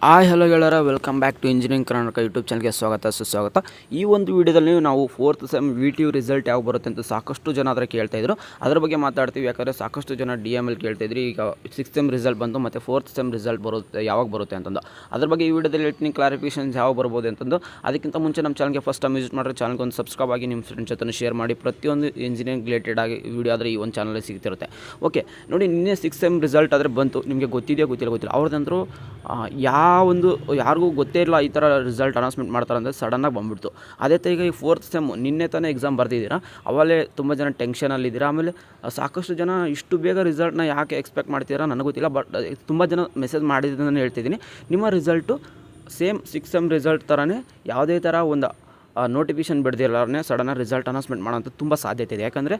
Hello ಗೆಳೆಯರ, welcome back to engineering Karnataka YouTube ಚಾನಲ್ಗೆ ಸುಸ್ವಾಗತ. ಈ ಒಂದು ವಿಡಿಯೋದಲ್ಲಿ ನಾವು 4th ಸೆಮ್ VTU ರಿಸಲ್ಟ್ ಯಾವಾಗ ಬರುತ್ತೆ ಅಂತ ಸಾಕಷ್ಟು ಜನ ಅದರ ಕೇಳ್ತಾಯಿದ್ರು. ಅದರ ಬಗ್ಗೆ ಮಾತಾಡ್ತೀವಿ. ಯಾಕಂದರೆ ಸಾಕಷ್ಟು ಜನ DML ಕೇಳ್ತಾಯಿದ್ರಿ. ಈಗ 6th ಸೆಮ್ ರಿಸಲ್ಟ್ ಬಂತು ಮತ್ತು 4th ಸೆಮ್ ರಿಸಲ್ಟ್ ಯಾವಾಗ ಬರುತ್ತೆ ಅಂತಂದು ಅದ್ರ ಬಗ್ಗೆ ಈ ವಿಡಿಯೋದಲ್ಲಿ ಹೇಳ್ತೀನಿ. ಕ್ಲಾರಿಫಿಕೇಷನ್ಸ್ ಯಾವಾಗ ಬರ್ಬೋದು ಅಂತಂದು. ಅದಕ್ಕಿಂತ ಮುಂಚೆ ನಮ್ಮ ಚಾನಲ್ಗೆ ಫಸ್ಟ್ ಟೈಮ್ ವಿಸಿಟ್ ಮಾಡಿದ್ರೆ ಚಾನಲ್ಗೆ ಒಂದು ಸಬ್ಸ್ಕ್ರೈಬ್ ಆಗಿ ನಿಮ್ಮ ಫ್ರೆಂಡ್ಸ್ ಜೊತೆ ಶೇರ್ ಮಾಡಿ. ಪ್ರತಿಯೊಂದು ಇಂಜಿನಿಯರಿಂಗ್ ರಿಲೇಟೆಡ್ ಆಗಿ ವಿಡಿಯೋ ಆದರೆ ಈ ಒಂದು ಚಾನಲಲ್ಲಿ ಸಿಗ್ತಿರುತ್ತೆ. ಓಕೆ ನೋಡಿ, ನಿನ್ನೆ 6th ಸೆಮ್ ರಿಸಲ್ಟ್ ಆದರೆ ಬಂತು. ನಿಮಗೆ ಗೊತ್ತಿದೆಯೋ ಗೊತ್ತಿಲ್ಲ ಅವ್ರದ್ದಂತರೂ ಯಾರಿಗೂ ಗೊತ್ತೇ ಇಲ್ಲ ಈ ಥರ ರಿಸಲ್ಟ್ ಅನೌನ್ಸ್ಮೆಂಟ್ ಮಾಡ್ತಾರೆ ಅಂದರೆ ಸಡನ್ನಾಗಿ ಬಂದುಬಿಡ್ತು. ಅದೇ ಥರ ಈಗ ಈ 4th ಸೆಮ್ ನಿನ್ನೆ ತಾನೇ ಎಕ್ಸಾಮ್ ಬರ್ತಿದ್ದೀರಾ, ಅವಲೇ ತುಂಬ ಜನ ಟೆನ್ಷನಲ್ಲಿದ್ದೀರಾ. ಆಮೇಲೆ ಸಾಕಷ್ಟು ಜನ ಇಷ್ಟು ಬೇಗ ರಿಸಲ್ಟ್ನ ಯಾಕೆ ಎಕ್ಸ್ಪೆಕ್ಟ್ ಮಾಡ್ತೀರಾ ನನಗೆ ಗೊತ್ತಿಲ್ಲ. ಬಟ್ ತುಂಬ ಜನ ಮೆಸೇಜ್ ಮಾಡಿದ್ದನ್ನು ಹೇಳ್ತಿದ್ದೀನಿ. ನಿಮ್ಮ result same 6th sem result ಥರನೇ ಯಾವುದೇ ಥರ ಒಂದು ನೋಟಿಫಿಕೇಷನ್ ಬಿಡ್ದಿರಲಾರೇ ಸಡನ್ನಾಗಿ ರಿಸಲ್ಟ್ ಅನೌನ್ಸ್ಮೆಂಟ್ ಮಾಡೋಂಥ ತುಂಬ ಸಾಧ್ಯತೆ ಇದೆ. ಯಾಕಂದರೆ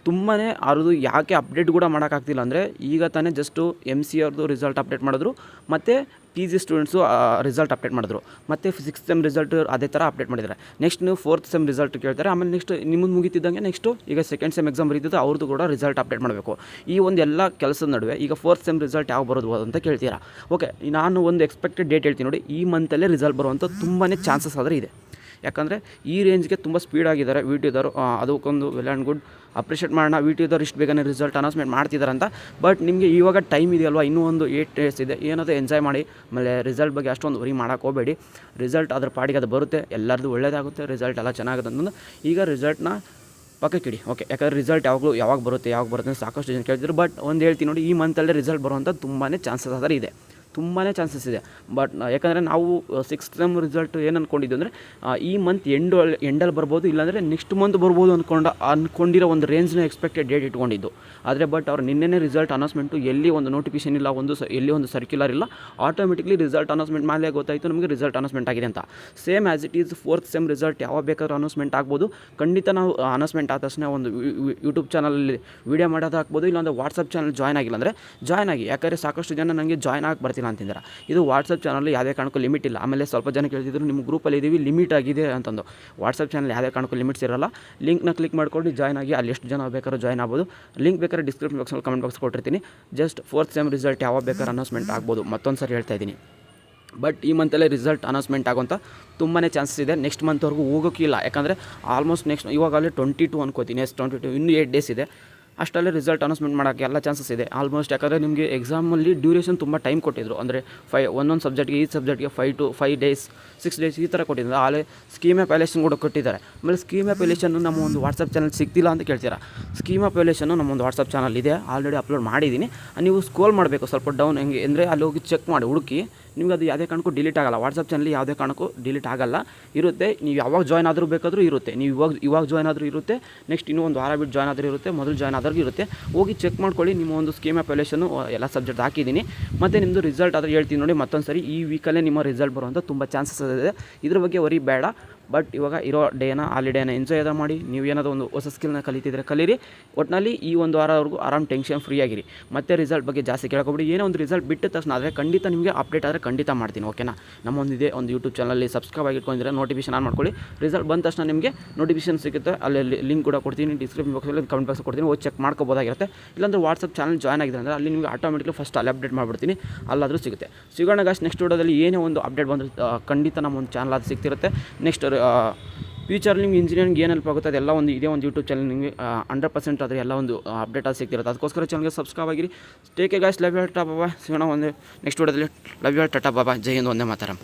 ತುಂಬಾ ಅವ್ರದ್ದು ಯಾಕೆ ಅಪ್ಡೇಟ್ ಕೂಡ ಮಾಡೋಕ್ಕಾಗ್ತಿಲ್ಲ ಅಂದರೆ, ಈಗ ತಾನೇ ಜಸ್ಟು MCA ಅವ್ರದ್ದು ರಿಸಲ್ಟ್ ಅಪ್ಡೇಟ್ ಮಾಡಿದ್ರು ಮತ್ತು PG ಸ್ಟೂಡೆಂಟ್ಸು ರಿಸಲ್ಟ್ ಅಪ್ಡೇಟ್ ಮಾಡಿದ್ರು. ಮತ್ತು 6th ಸೆಮ್ ರಿಸಲ್ಟ್ ಅದೇ ಥರ ಅಪ್ಡೇಟ್ ಮಾಡಿದ್ದಾರೆ. ನೆಕ್ಸ್ಟ್ ನೀವು 4th ಸೆಮ್ ರಿಸಲ್ಟ್ ಕೇಳ್ತಾರೆ. ಆಮೇಲೆ ನೆಕ್ಸ್ಟ್ ನಿಮ್ಮದು ಮುಗಿತಿದ್ದಂಗೆ ನೆಕ್ಸ್ಟು ಈಗ 2nd ಸೆಮ್ ಎಕ್ಸಾಮ್ ಬರೀತಿದ್ದು ಅವ್ರದ್ದು ಕೂಡ ರಿಸಲ್ಟ್ ಅಪ್ಡೇಟ್ ಮಾಡಬೇಕು. ಈ ಒಂದು ಎಲ್ಲ ಕೆಲಸದ ನಡುವೆ ಈಗ 4th ಸೆಮ್ ರಿಸಲ್ಟ್ ಯಾವಾಗ ಬರೋದು ಅಂತ ಕೇಳ್ತೀರಾ. ಓಕೆ, ನಾನು ಒಂದು ಎಕ್ಸ್ಪೆಕ್ಟೆಡ್ ಡೇಟ್ ಹೇಳ್ತೀನಿ ನೋಡಿ. ಈ ಮಂತಲ್ಲೇ ರಿಸಲ್ಟ್ ಬರುವಂಥ ತುಂಬಾ ಚಾನ್ಸಸ್ ಆದರೆ ಇದೆ. ಯಾಕಂದರೆ ಈ ರೇಂಜ್ಗೆ ತುಂಬ ಸ್ಪೀಡಾಗಿದ್ದಾರೆ VTUದವರು. ಅದಕ್ಕೊಂದು ವೆಲ್ ಆ್ಯಂಡ್ ಗುಡ್, ಅಪ್ರಿಷಿಯೇಟ್ ಮಾಡೋಣ. VTUದವ್ರು ಇಷ್ಟು ಬೇಗನೆ ರಿಸಲ್ಟ್ ಅನೌನ್ಸ್ಮೆಂಟ್ ಮಾಡ್ತಿದ್ದಾರೆ ಅಂತ. ಬಟ್ ನಿಮಗೆ ಇವಾಗ ಟೈಮ್ ಇದೆಯಲ್ವ, ಇನ್ನೂ ಒಂದು 8 ಡೇಸ್ ಇದೆ. ಏನಾದರೂ ಎಂಜಾಯ್ ಮಾಡಿ. ಆಮೇಲೆ ರಿಸಲ್ಟ್ ಬಗ್ಗೆ ಅಷ್ಟೊಂದು ವರಿ ಮಾಡೋಕ್ಕೆ ಹೋಗಬೇಡಿ. ರಿಸಲ್ಟ್ ಅದ್ರ ಪಾಡಿಗೆ ಅದು ಬರುತ್ತೆ, ಎಲ್ಲರದು ಒಳ್ಳೇದಾಗುತ್ತೆ. ರಿಸಲ್ಟ್ ಎಲ್ಲ ಚೆನ್ನಾಗುತ್ತೆ ಅಂತಂದು ಈಗ ರಿಸಲ್ಟ್ನ ಪಕ್ಕಕ್ಕಿಡಿ. ಓಕೆ, ಯಾಕಂದರೆ ರಿಸಲ್ಟ್ ಯಾವಾಗ ಬರುತ್ತೆ ಅಂತ ಸಾಕಷ್ಟು ಜನ ಕೇಳ್ತಿದ್ರು. ಬಟ್ ಒಂದು ಹೇಳ್ತೀನಿ ನೋಡಿ, ಈ ಮಂತಲ್ಲೇ ರಿಸಲ್ಟ್ ಬರುವಂಥ ತುಂಬಾ ಚಾನ್ಸಸ್ ಆದರೆ ಇದೆ, ತುಂಬಾ ಚಾನ್ಸಸ್ ಇದೆ. ಬಟ್ ಯಾಕಂದರೆ ನಾವು 6th ಸೆಮ್ ರಿಸಲ್ಟ್ ಏನು ಅಂದ್ಕೊಂಡಿದ್ದು ಅಂದರೆ ಈ ಮಂತ್ ಎಂಡಲ್ಲಿ ಬರ್ಬೋದು, ಇಲ್ಲಾಂದರೆ ನೆಕ್ಸ್ಟ್ ಮಂತ್ ಬರ್ಬೋದು ಅಂದ್ಕೊಂಡಿರೋ ಒಂದು ರೇಂಜ್ನ ಎಕ್ಸ್ಪೆಕ್ಟೆಡ್ ಡೇಟ್ ಇಟ್ಕೊಂಡಿದ್ದು. ಆದರೆ ಬಟ್ ಅವ್ರು ನಿನ್ನೆ ರಿಸಲ್ಟ್ ಅನೌನ್ಸ್ಮೆಂಟು ಎಲ್ಲಿ ಒಂದು ನೋಟಿಫಿಕೇಷನ್ ಇಲ್ಲ, ಎಲ್ಲಿ ಒಂದು ಸರ್ಕ್ಯುಲರ್ ಇಲ್ಲ, ಆಟೋಮೆಟಿಕ್ಲಿ ರಿಸಲ್ಟ್ ಅನೌನ್ಸ್ಮೆಂಟ್ ಮೇಲೆ ಗೊತ್ತಾಯಿತು ನಮಗೆ ರಿಸಲ್ಟ್ ಅನೌನ್ಸ್ಮೆಂಟ್ ಆಗಿದೆ ಅಂತ. Same as it is 4th sem result ಯಾವಾಗ ಬೇಕಾದ್ರೂ ಅನೌನ್ಸ್ಮೆಂಟ್ ಆಗ್ಬೋದು. ಖಂಡಿತ ನಾವು ಅನೌನ್ಸ್ಮೆಂಟ್ ಆದ ತಕ್ಷಣ ಒಂದು ಯೂಟ್ಯೂಬ್ ಚಾನಲಲ್ಲಿ ವೀಡಿಯೋ ಮಾಡೋದು ಹಾಕ್ಬೋದು, ಇಲ್ಲಾಂದರೆ ವಾಟ್ಸಪ್ ಚಾನಲ್ ಜಾಯ್ನ್ ಆಗಿಲ್ಲ ಅಂದರೆ ಜಾಯ್ನ್ ಆಗಿ. ಯಾಕಂದರೆ ಸಾಕಷ್ಟು ಜನ ನನಗೆ ಜಾಯ್ನ್ ಆಗಿ ಬರ್ತಿಲ್ಲ ಅಂತಿದ್ದಾರೆ. ಇದು ವಾಟ್ಸಪ್ ಚಾನಲ್ ಯಾವುದೇ ಕಾರಣಕ್ಕೂ ಲಿಮಿಟ್ ಇಲ್ಲ. ಆಮೇಲೆ ಸ್ವಲ್ಪ ಜನ ಕೇಳ್ತಿದ್ರು, ನಿಮ್ಮ ಗ್ರೂಪಲ್ಲಿ ಇದ್ದೀವಿ ಲಿಮಿಟ್ ಆಗಿದೆ ಅಂತಂದು. ವಾಟ್ಸಪ್ ಚಾನಲ್ ಯಾವುದೇ ಕಾರಣಕ್ಕೂ ಲಿಮಿಟ್ಸ್ ಇರೋಲ್ಲ. ಲಿಂಕ್ನ ಕ್ಲಿಕ್ ಮಾಡ್ಕೊಂಡು ಜಾಯ್ನ್ ಆಗಿ. ಅಲ್ಲಿ ಎಷ್ಟು ಜನ ಬೇಕಾದ್ರೂ ಜಾಯ್ನ್ ಆಗ್ಬೋದು. ಲಿಂಕ್ ಬೇಕಾದ್ರೆ ಡಿಸ್ಕ್ರಿಪ್ಷನ್ ಬಾಕ್ಸಲ್ಲಿ ಕಮೆಂಟ್ ಬಾಕ್ಸ್ ಕೊಟ್ಟಿರ್ತೀನಿ. ಜಸ್ಟ್ 4th ಸೆಮ್ ರಿಸಲ್ಟ್ ಯಾವಾಗ ಬೇಕಾದ್ರೆ ಅನೌನ್ಸ್ಮೆಂಟ್ ಆಗ್ಬೋದು. ಮತ್ತೊಂದು ಸರಿ ಹೇಳ್ತಾ ಇದ್ದೀನಿ. ಬಟ್ ಈ ಮಂತಲ್ಲೇ ರಿಸಲ್ಟ್ ಅನೌನ್ಸ್ಮೆಂಟ್ ಆಗೋಂಥ ತುಂಬಾ ಚಾನ್ಸಸ್ ಇದೆ. ನೆಕ್ಸ್ಟ್ ಮಂತ್ವರೆಗೂ ಹೋಗೋಕ್ಕಿಲ್ಲ. ಯಾಕಂದರೆ ಆಲ್ಮೋಸ್ಟ್ ನೆಕ್ಸ್ಟ್ ಇವಾಗಲೇ 22 ಅನ್ಕೋತೀನಿ, 22 ಇನ್ನೂ 8 ಡೇಸ್ ಇದೆ. ಅಷ್ಟಲ್ಲೇ ರಿಸಲ್ಟ್ ಅನೌನ್ಸ್ಮೆಂಟ್ ಮಾಡೋಕ್ಕೆ ಎಲ್ಲ ಚಾನ್ಸಸ್ ಇದೆ ಆಲ್ಮೋಸ್ಟ್. ಯಾಕಂದರೆ ನಿಮಗೆ ಎಕ್ಸಾಮಲ್ಲಿ ಡ್ಯೂರೇಷನ್ ತುಂಬ ಟೈಮ್ ಕೊಟ್ಟಿದ್ರು. ಅಂದರೆ ಒಂದೊಂದು ಸಬ್ಜೆಕ್ಟ್ಗೆ, ಈ ಸಬ್ಜೆಕ್ಟ್ಗೆ 5 to 5 ಡೇಸ್ 6 ಡೇಸ್ ಈ ಥರ ಕೊಟ್ಟಿದ್ದಾರೆ. ಆಲೇ ಸ್ಕೀಮ್ ಆಫ್ ವ್ಯಾಲ್ಯೂಷನ್ ಕೂಡ ಕೊಟ್ಟಿದ್ದಾರೆ. ಆಮೇಲೆ ಸ್ಕೀಮ್ ಆಫ್ ವ್ಯಾಲ್ಯೂಷನ್ ನಮ್ಮ ಒಂದು ವಾಟ್ಸಪ್ ಚಾನಲ್ ಸಿಗ್ತಿಲ್ಲ ಅಂತ ಕೇಳ್ತೀರಾ. ಸ್ಕೀಮ್ ಆಫ್ ವ್ಯಾಲ್ಯೂಷನ್ನು ನಮ್ಮೊಂದು ವಾಟ್ಸಪ್ ಚಾನಲ್ ಇದೆ, ಆಲ್ರೆಡಿ ಅಪ್ಲೋಡ್ ಮಾಡಿದ್ದೀನಿ. ನೀವು ಸ್ಕ್ರೋಲ್ ಮಾಡಬೇಕು ಸ್ವಲ್ಪ ಡೌನ್, ಹೆಂಗೆ ಅಂದರೆ ಅಲ್ಲಿ ಹೋಗಿ ಚೆಕ್ ಮಾಡಿ ಹುಡುಕಿ. ನಿಮ್ಗೆ ಅದು ಯಾವುದೇ ಕಾರಣಕ್ಕೂ ಡಿಲೀಟ್ ಆಗೋಲ್ಲ. ವಾಟ್ಸಪ್ ಚಾನಲ್ ಯಾವುದೇ ಕಾರಣಕ್ಕೂ ಡಿಲೀಟ್ ಆಗೋಲ್ಲ, ಇರುತ್ತೆ. ನೀವು ಯಾವಾಗ ಜಾಯ್ನ್ ಆದರೂ ಬೇಕಾದರೂ ಇರುತ್ತೆ. ನೀವು ಇವಾಗ ಜಾಯ್ನ್ ಆದರೂ ಇರುತ್ತೆ, ನೆಕ್ಸ್ಟ್ ಇನ್ನೂ ಒಂದು ವಾರ ಬಿಟ್ಟು ಜಾಯ್ನ್ ಆದರೂ ಇರುತ್ತೆ, ಮೊದಲು ಜಾಯ್ನ್ ಆದ್ರೂ ಇರುತ್ತೆ. ಹೋಗಿ ಚೆಕ್ ಮಾಡ್ಕೊಳ್ಳಿ. ನಿಮ್ಮ ಒಂದು ಸ್ಕೀಮ್ ಆಫ್ ವ್ಯಾಲ್ಯೂಷನ್ನು ಎಲ್ಲ ಸಬ್ಜೆಕ್ಟ್ ಹಾಕಿದ್ದೀನಿ. ಮತ್ತು ನಿಮ್ಮದು ರಿಸಲ್ಟ್ ಆದರೆ ಹೇಳ್ತೀನಿ ನೋಡಿ. ಮತ್ತೊಂದು ಸರಿ ಈ ವೀಕಲ್ಲೇ ನಿಮ್ಮ ರಿಸಲ್ಟ್ ಬರುವಂಥ ತುಂಬ ಚಾನ್ಸಸ್ ಇದೆ. ಇದ್ರ ಬಗ್ಗೆ ವರಿ ಬೇಡ. ಬಟ್ ಇವಾಗ ಇರೋ ಹಾಲಿಡೇನ ಎಂಜಾಯ್ ಮಾಡಿ. ನೀವು ಏನಾದರೂ ಒಂದು ಹೊಸ ಸ್ಕಿಲ್ನ ಕಲಿತಿದ್ರೆ ಕಲೀರಿ. ಒಟ್ಟಿನಲ್ಲಿ ಈ ಒಂದು ವಾರವರೆಗೂ ಆರಾಮ್ ಟೆನ್ಷನ್ ಫ್ರೀ ಆಗಿರಿ. ಮತ್ತು ರಿಸಲ್ಟ್ ಬಗ್ಗೆ ಜಾಸ್ತಿ ಕೇಳ್ಕೊಬಿಡಿ. ಏನೋ ಒಂದು ರಿಸಲ್ಟ್ ಬಿಟ್ಟ ತಕ್ಷಣ ಆದರೆ ಖಂಡಿತ ನಿಮಗೆ ಅಪ್ಡೇಟ್ ಆದರೆ ಖಂಡಿತ ಮಾಡ್ತೀನಿ. ಓಕೆನಾ? ನಮ್ಮೊಂದಿದೆ ಒಂದು ಯೂಟ್ಯೂಬ್ ಚಾನಲಲ್ಲಿ ಸಬ್ಸ್ಕ್ರೈಬ್ ಆಗಿ ಇಟ್ಕೊಂಡಿದ್ರೆ ನೋಟಿಫಿಕೇಷನ್ ಆನ್ ಮಾಡ್ಕೊಳ್ಳಿ. ರಿಸಲ್ಟ್ ಬಂದ ತಕ್ಷಣ ನಿಮಗೆ ನೋಟಿಫಿಕೇಷನ್ ಸಿಗುತ್ತೆ. ಅಲ್ಲಿ ಲಿಂಕ್ ಕೂಡ ಕೊಡ್ತೀನಿ, ಡಿಸ್ಕ್ರಿಪ್ಷನ್ ಬಾಕ್ಸಲ್ಲಿ ಕಮೆಂಟ್ ಬಾಕ್ಸ್ ಕೊಡ್ತೀನಿ, ಹೋಗಿ ಚೆಕ್ ಮಾಡ್ಕೋಬೋದಾಗಿರುತ್ತೆ. ಇಲ್ಲಾಂದರೆ ವಾಟ್ಸಪ್ ಚಾನಲ್ ಜಾಯ್ನ್ ಆಗಿದೆ ಅಂದರೆ ಅಲ್ಲಿ ನಿಮಗೆ ಆಟೋಮೆಟಿಕ್ಲಿ ಫಸ್ಟ್ ಅಲ್ಲಿ ಅಪ್ಡೇಟ್ ಮಾಡಿಬಿಡ್ತೀನಿ, ಅಲ್ಲಾದರೂ ಸಿಗುತ್ತೆ. ಸಿಗೋಣ ಗಾಯ್ಸ್ ನೆಕ್ಸ್ಟ್ ವಿಡಿಯೋದಲ್ಲಿ. ಏನೇ ಒಂದು ಅಪ್ಡೇಟ್ ಬಂದರೆ ಖಂಡಿತ ನಮ್ಮ ಒಂದು ಚಾನಲ್ ಅದು ಸಿಗ್ತಿರುತ್ತೆ. ನೆಕ್ಸ್ಟ್ ಫ್ಯೂಚರ್ ನಿಮ್ಗೆ ಇಂಜಿನಿಯರಿಂಗ್ ಏನು ಹೆಲ್ಪ್ ಆಗುತ್ತೆ ಅದೆಲ್ಲ ಒಂದು ಇದೇ ಒಂದು ಯೂಟ್ಯೂಬ್ ಚಾನಲ್ ನಿಮಗೆ 100% ಆದರೆ ಎಲ್ಲ ಒಂದು ಅಪ್ಡೇಟ್ ಅದು ಸಿಗ್ತಿರುತ್ತೆ. ಅದಕ್ಕೋಸ್ಕರ ಚಾನಲ್ಗೆ ಸಬ್ಸ್ಕ್ರೈಬ್ ಆಗಿರಿ. Take care guys. Love you all. Tata ಬಾಬಾ. ಸಿಗೋಣ ಒಂದು ನೆಕ್ಸ್ಟ್ ವಿಡಿಯೋದಲ್ಲಿ. Love you all. ಟಾಟಾ ಬಾಬಾ. ಜೈ ಹಿಂದ್. ಒಂದೇ ಮಾತರಂ.